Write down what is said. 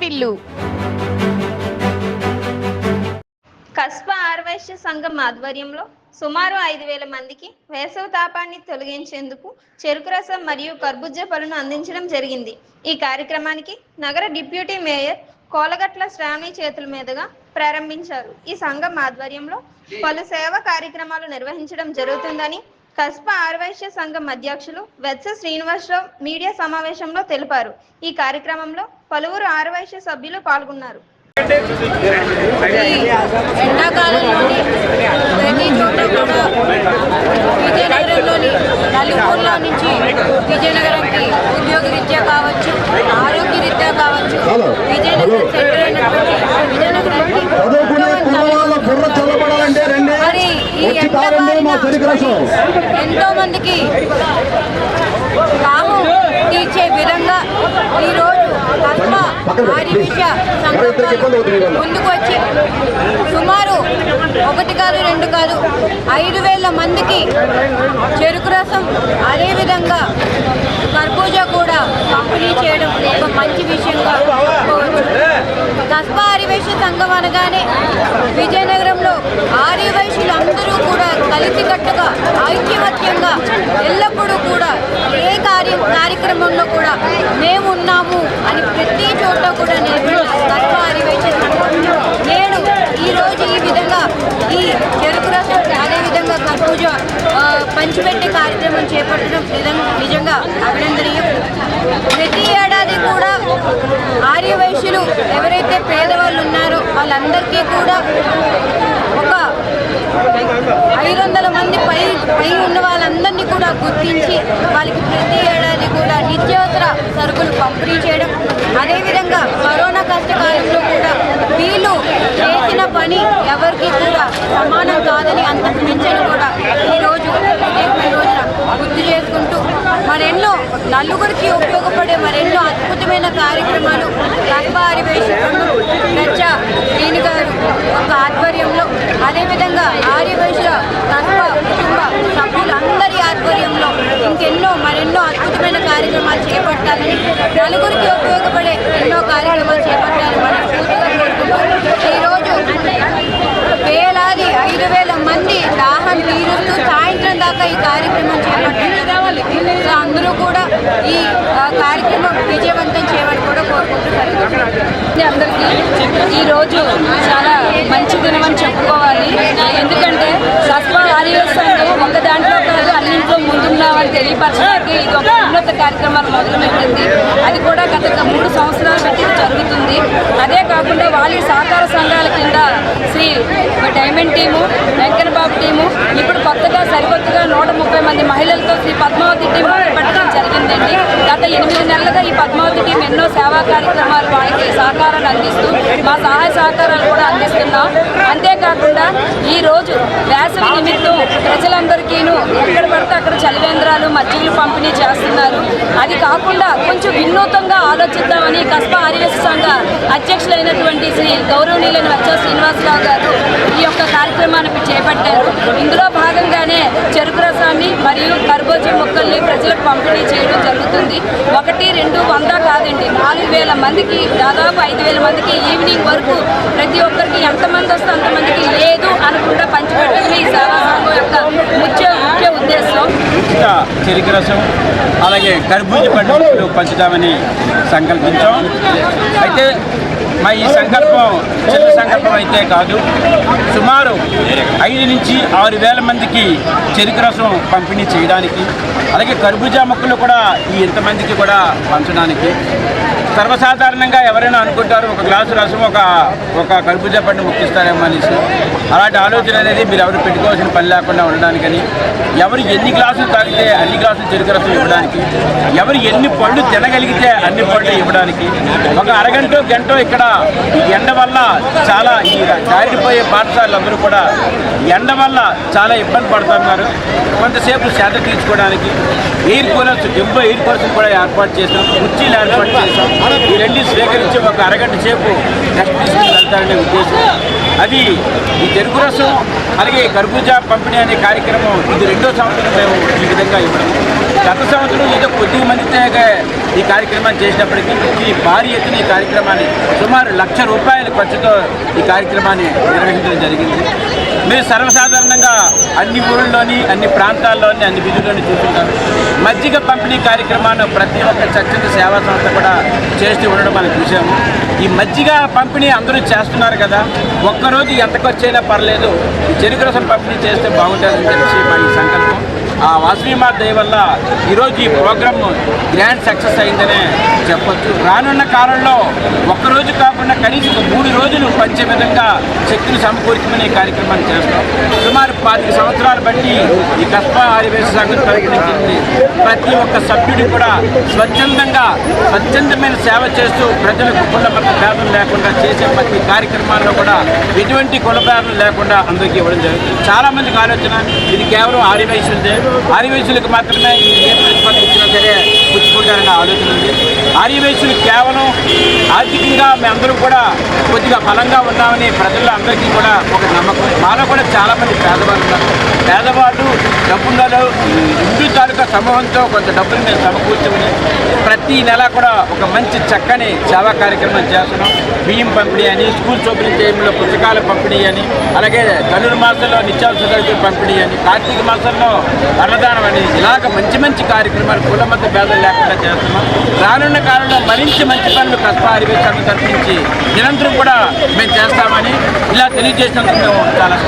వారిల్లు. కస్బా ఆర్యవైశ్య సంఘం ఆధ్వర్యంలో సుమారు 5,000 మందికి వేసవి తాపాన్ని తొలగించేందుకు చెరుకు రసం మరియు కర్బూజా పళ్ళను అందించడం జరిగింది. ఈ కార్యక్రమానికి నగర డిప్యూటీ మేయర్ కోలగట్ల శ్రావణి చేతుల మీదుగా ప్రారంభించారు. ఈ సంఘం ఆధ్వర్యంలో పలు సేవా కార్యక్రమాలు నిర్వహించడం జరుగుతుందని కస్బా ఆర్యవైశ్య సంఘం అధ్యక్షులు వెత్స శ్రీనివాసరావు మీడియా సమావేశంలో తెలిపారు. ఈ కార్యక్రమంలో పలువురు ఆర్యవైశ్య సభ్యులు పాల్గొన్నారు. ఎండాకాలంలోని ప్రతి చోట కూడా విజయనగరంలోని నలుమూల నుంచి విజయనగరంకి ఉద్యోగ రీత్యా కావచ్చు, ఆరోగ్య రీత్యా కావచ్చు, విజయనగరం సెంటర్ అయినటువంటి విజయనగరానికి మరి ఈ ఎంతో మందికి దాహం తీర్చే విధంగా ఈరోజు కస్బా ఆర్యవైశ్య సంఘం ముందుకు వచ్చి సుమారు 1 కాదు 2 కాదు 5,000 మందికి చెరుకు రసం అదేవిధంగా కర్బూజా కూడా పంపిణీ చేయడం ఒక మంచి విషయంగా చెప్పుకోవచ్చు. కస్బా ఆర్యవైశ్య సంఘం అనగానే విజయనగరంలో ఆర్యవైశ్యులందరూ కూడా కలిసికట్టుగా ఐక్యమత్యంగా ఎల్లప్పుడూ కూడా ఏ కార్యక్రమంలో కూడా మేము ఉన్నాము అని ప్రతి చోట కూడా నిలబడిన కస్బా ఆర్యవైశ్య సంఘం నేడు ఈరోజు ఈ విధంగా ఈ చెరుకు రసం అదేవిధంగా కర్బూజా పంచిపెట్టే కార్యక్రమం చేపట్టడం నిజంగా అభినందనీయం. ప్రతి ఏడాది కూడా ఆర్యవైశ్యులు ఎవరైతే పేదవాళ్ళు ఉన్నారో వాళ్ళందరికీ కూడా ఒక 500 మంది పై ఉన్న వాళ్ళందరినీ కూడా గుర్తించి వాళ్ళకి ప్రతి ఏడాది కూడా నిత్యావసర సరుకులు పంపిణీ చేయడం, అదేవిధంగా కరోనా కష్టకాలంలో కూడా వీళ్ళు చేసిన పని ఎవరికి కూడా సమానం కాదని అంతకు మించని కూడా ఈరోజు రోజున గుర్తు చేసుకుంటూ మరెన్నో నలుగురికి ఉపయోగపడే మరెన్నో అద్భుతమైన కార్యక్రమాలు కస్బా ఆర్యవైశ్య సంఘం రచ్చా శ్రీని గారు ఒక ఆధ్వర్యంలో, అదేవిధంగా ఆర్యవైశ్య కస్బా కుటుంబ సభ్యులందరి ఆధ్వర్యంలో ఇంకెన్నో మరెన్నో అద్భుతమైన కార్యక్రమాలు చేపట్టాలని, నలుగురికి ఉపయోగపడే ఎన్నో కార్యక్రమాలు చేపట్టాలని మనస్ఫూర్తిగా కోరుకుంటూ ఈరోజు వేలాది 5,000 మంది దాహం తీరుస్తూ సాయంత్రం దాకా ఈ కార్యక్రమం చేపట్టారు. అందరూ కూడా ఈ కార్యక్రమం విజయవంతం చేయమని కూడా కోరుకుంటున్నారు. అందరికీ ఈరోజు చాలా మంచి దినమని చెప్పుకోవాలి. ఎందుకంటే కస్బా ఆర్యవైశ్య సంఘం ఒక దాంట్లో కాదు అన్నింట్లో ముందున్నామని తెలియపరచడానికి ఇది ఒక ఉన్నత కార్యక్రమాలు మొదలుపెట్టింది. అది కూడా గత 3 సంవత్సరాల బట్టి జరుగుతుంది. అదే కాకుండా వాళ్ళ సహకార సంఘాల కింద శ్రీ డైమండ్ టీము, వెంకన్న బాబు టీము, ఇప్పుడు కొత్తగా సరికొత్తగా 130 మంది మహిళలతో శ్రీ పద్మావతి టీం పెట్టడం జరిగిందండి. గత 8 నెలలుగా ఈ పద్మావతి టీం ఎన్నో సేవా కార్యక్రమాలు వాళ్ళకి సహకారాలు అందిస్తూ మా సహాయ సహకారాలు కూడా అందిస్తున్నాం. అంతేకాకుండా ఈరోజు వేసవి నిమిత్తం ప్రజలందరికీను ఎక్కడ పడితే అక్కడ చలివేంద్రాలు మజ్జిగలు పంపిణీ చేస్తున్నారు. అది కాకుండా కొంచెం వినూతంగా ఆలోచిద్దామని కస్బా ఆర్యవైశ్య సంఘ అధ్యక్షులైనటువంటి శ్రీ గౌరవనీయులైన వెత్స శ్రీనివాసరావు గారు ఈ యొక్క కార్యక్రమాన్ని చేపట్టారు. ఇందులో భాగంగానే చెరుకు రసాన్ని మరియు కర్బూజా ముక్కల్ని ప్రజలకు పంపిణీ చేయడం జరుగుతుంది. 1, 2, 100 కాదండి, 4,000 మందికి దాదాపు 5,000 మందికి ఈవినింగ్ వరకు ప్రతి ఒక్కరికి ఎంతమంది వస్తే అంతమందికి లేదు అనుకుంటా పంచిపెట్టడం ఈ సేవా సంఘం యొక్క ముఖ్య ఉద్దేశం. చెరుకు రసం అలాగే కర్బూజా పండ్లు పంచుతామని సంకల్పించాం. అయితే మా ఈ సంకల్పం చిన్న సంకల్పం అయితే కాదు, సుమారు 5 నుంచి 6,000 మందికి చెరుకు రసం పంపిణీ చేయడానికి, అలాగే కర్బూజా మొక్కలు కూడా ఈ ఇంతమందికి కూడా పంచడానికి. సర్వసాధారణంగా ఎవరైనా అనుకుంటారు ఒక గ్లాసు రసం ఒక కర్బూజా పండు ముక్కిస్తారేమో అనేసి. అలాంటి ఆలోచన అనేది మీరు ఎవరు పెట్టుకోవాల్సిన పని లేకుండా ఉండడానికని, ఎవరు ఎన్ని గ్లాసులు తాగితే అన్ని గ్లాసులు చెరుకు రసం ఇవ్వడానికి, ఎవరు ఎన్ని పళ్ళు తినగలిగితే అన్ని పళ్ళు ఇవ్వడానికి. ఒక అరగంట గంట ఇక్కడ ఎండ వల్ల చాలా ఈ దారిపోయే పాఠశాలలందరూ కూడా ఎండ వల్ల చాలా ఇబ్బంది పడుతున్నారు. కొంతసేపు సేద తీర్చుకోవడానికి ఎయిర్ కూలర్స్, డెబ్బై ఎయిర్ కూలర్స్ కూడా ఏర్పాటు చేసాం, కుర్చీలు ఏర్పాటు చేసాం. ఈ రెండు స్వీకరించి ఒక అరగంట సేపు రెస్ట్ తీసుకుని వెళ్తారనే ఉద్దేశం. అది ఈ చెరుకు రసం అలాగే కర్బూజా పంపిణీ అనే కార్యక్రమం ఇది 2వ సంవత్సరం మేము ఈ విధంగా ఇవ్వడం. గత సంవత్సరం ఏదో కొద్ది మందితో ఈ కార్యక్రమాన్ని చేసినప్పటికీ ఈ భారీ ఎత్తున ఈ కార్యక్రమాన్ని సుమారు ₹1,00,000 ఖర్చుతో ఈ కార్యక్రమాన్ని నిర్వహించడం జరిగింది. మీరు సర్వసాధారణంగా అన్ని ఊళ్ళలోని, అన్ని ప్రాంతాల్లోని, అన్ని విధుల్లోని చూస్తుంటారు. మజ్జిగ పంపిణీ కార్యక్రమాన్ని ప్రతి ఒక్క స్వచ్ఛంద సేవా సంస్థ కూడా చేస్తూ ఉండడం మనం చూసాము. ఈ మజ్జిగ పంపిణీ అందరూ చేస్తున్నారు కదా, ఒక్కరోజు ఎంత ఖర్చు అయినా పర్లేదు ఈ చెరుకు రసం పంపిణీ చేస్తే బాగుంటుందని తెలిసి మా ఈ సంకల్పం. ఆ వాసవిమా దయ వల్ల ఈరోజు ఈ ప్రోగ్రామ్ గ్రాండ్ సక్సెస్ అయిందనే చెప్పొచ్చు. రానున్న కాలంలో ఒక్కరోజు కాకుండా కనీసం 3 రోజులు పంచే విధంగా శక్తిని సమకూర్చమని ఈ కార్యక్రమాన్ని చేస్తాం. సుమారు 25 సంవత్సరాలు బట్టి ఈ కస్బా ఆర్యవైశ్య సంఘం ప్రకటించింది. ప్రతి ఒక్క సభ్యుడు కూడా స్వచ్ఛందమైన సేవ చేస్తూ ప్రజలకు కులమత భేదం లేకుండా చేసే ప్రతి కార్యక్రమాల్లో కూడా ఎటువంటి కులభేదం లేకుండా అందరికీ ఇవ్వడం జరుగుతుంది. చాలామందికి ఆలోచన ఇది కేవలం ఆర్యవైశ్యులదే, ఆర్యవైశ్యులకు మాత్రమే ఏ ప్రతిఫలం ఇచ్చినా సరే పుచ్చుకుంటారన్న ఆలోచన ఉంది. ఆర్యవైశ్యులు కేవలం ఆర్థికంగా మేమందరూ కూడా కొద్దిగా బలంగా ఉన్నామని ప్రజల్లో అందరికీ కూడా ఒక నమ్మకం. మాలో కూడా చాలామంది పేదవాళ్ళు ఉన్నారు. పేదవాళ్ళు డబ్బున్నారు. హిందూ తాలూకా సమూహంతో కొంత డబ్బులు మేము సమకూర్చుకుని ప్రతి నెల కూడా ఒక మంచి చక్కని సేవా కార్యక్రమం చేస్తున్నాం. బియ్యం పంపిణీ అని, స్కూల్స్ ఓపెనింగ్ టైంలో పుస్తకాల పంపిణీ అని, అలాగే ధనుర్మాసంలో నిత్యావసర సరుకులు పంపిణీ అని, కార్తీక మాసంలో అన్నదానం అని, ఇలాగ మంచి మంచి కార్యక్రమాలు కుల మధ్య భేదం లేకుండా చేస్తున్నాం. రానున్న కాలంలో మరింత మంచి పనులు కస్బా ఆర్యవైశ్య సంఘం తరఫునుంచి నిరంతరం కూడా మేము చేస్తామని ఇలా తెలియజేసినందుకు మేము చాలా